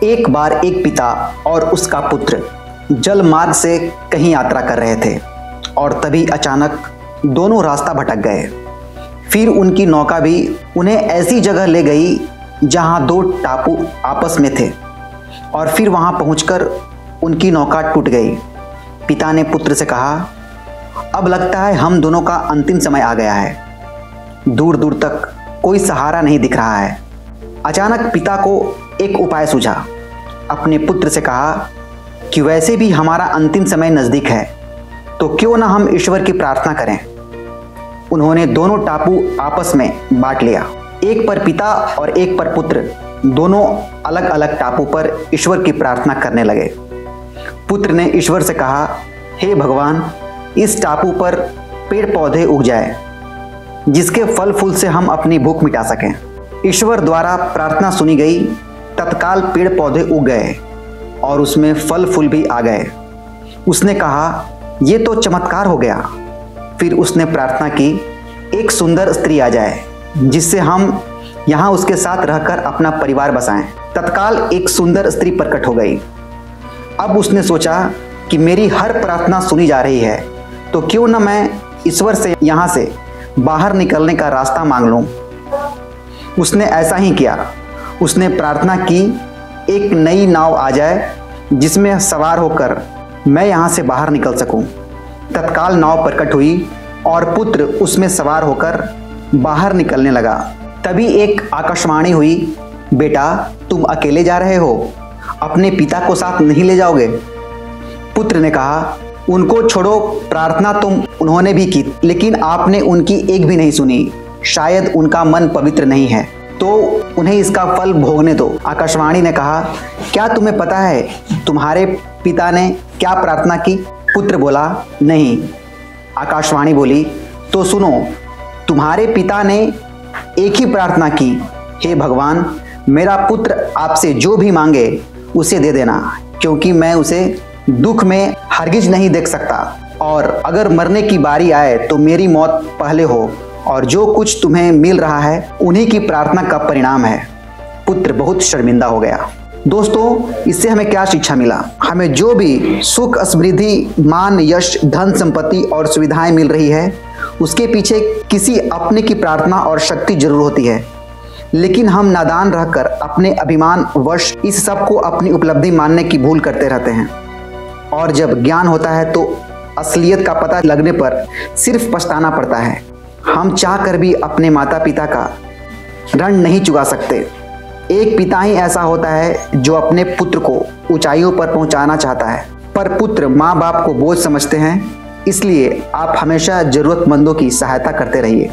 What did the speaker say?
एक बार एक पिता और उसका पुत्र जल मार्ग से कहीं यात्रा कर रहे थे और तभी अचानक दोनों रास्ता भटक गए। फिर उनकी नौका भी उन्हें ऐसी जगह ले गई जहां दो टापू आपस में थे और फिर वहां पहुंचकर उनकी नौका टूट गई। पिता ने पुत्र से कहा, अब लगता है हम दोनों का अंतिम समय आ गया है। दूर दूर तक कोई सहारा नहीं दिख रहा है। अचानक पिता को एक उपाय सूझा। अपने पुत्र से कहा कि वैसे भी हमारा अंतिम समय नज़दीक है, तो क्यों ना हम ईश्वर की प्रार्थना करें। उन्होंने दोनों टापू आपस में बांट लिया, एक पर पिता और एक पर पुत्र। दोनों अलग अलग टापू पर ईश्वर की प्रार्थना करने लगे। पुत्र ने ईश्वर से कहा, हे भगवान, इस टापू पर पेड़ पौधे उग जाए जिसके फल फूल से हम अपनी भूख मिटा सकें। ईश्वर द्वारा प्रार्थना सुनी गई। तत्काल पेड़ पौधे उग गए और उसमें फल फूल भी आ गए। उसने कहा, ये तो चमत्कार हो गया। फिर उसने प्रार्थना की, एक सुंदर स्त्री आ जाए जिससे हम यहाँ उसके साथ रहकर अपना परिवार बसाएं। तत्काल एक सुंदर स्त्री प्रकट हो गई। अब उसने सोचा कि मेरी हर प्रार्थना सुनी जा रही है, तो क्यों न मैं ईश्वर से यहाँ से बाहर निकलने का रास्ता मांग लूँ। उसने ऐसा ही किया। उसने प्रार्थना की, एक नई नाव आ जाए जिसमें सवार होकर मैं यहाँ से बाहर निकल सकूं। तत्काल नाव प्रकट हुई और पुत्र उसमें सवार होकर बाहर निकलने लगा। तभी एक आकाशवाणी हुई, बेटा तुम अकेले जा रहे हो, अपने पिता को साथ नहीं ले जाओगे। पुत्र ने कहा, उनको छोड़ो, प्रार्थना तुम उन्होंने भी की, लेकिन आपने उनकी एक भी नहीं सुनी। शायद उनका मन पवित्र नहीं है, तो उन्हें इसका फल भोगने दो। आकाशवाणी ने कहा, क्या तुम्हें पता है तुम्हारे पिता ने क्या प्रार्थना की? पुत्र बोला, नहीं। आकाशवाणी बोली, तो सुनो, तुम्हारे पिता ने एक ही प्रार्थना की, हे भगवान, मेरा पुत्र आपसे जो भी मांगे उसे दे देना, क्योंकि मैं उसे दुख में हरगिज नहीं देख सकता, और अगर मरने की बारी आए तो मेरी मौत पहले हो, और जो कुछ तुम्हें मिल रहा है उन्हीं की प्रार्थना का परिणाम है। पुत्र बहुत शर्मिंदा हो गया। दोस्तों, इससे हमें क्या शिक्षा मिला? हमें जो भी सुख, समृद्धि, मान, यश, धन, संपत्ति और सुविधाएं मिल रही है, उसके पीछे किसी अपने की प्रार्थना और शक्ति जरूर होती है। लेकिन हम नादान रहकर अपने अभिमान वश इस सब को अपनी उपलब्धि मानने की भूल करते रहते हैं, और जब ज्ञान होता है तो असलियत का पता लगने पर सिर्फ पछताना पड़ता है। हम चाहकर भी अपने माता पिता का ऋण नहीं चुका सकते। एक पिता ही ऐसा होता है जो अपने पुत्र को ऊंचाइयों पर पहुंचाना चाहता है, पर पुत्र माँ बाप को बोझ समझते हैं। इसलिए आप हमेशा जरूरतमंदों की सहायता करते रहिए।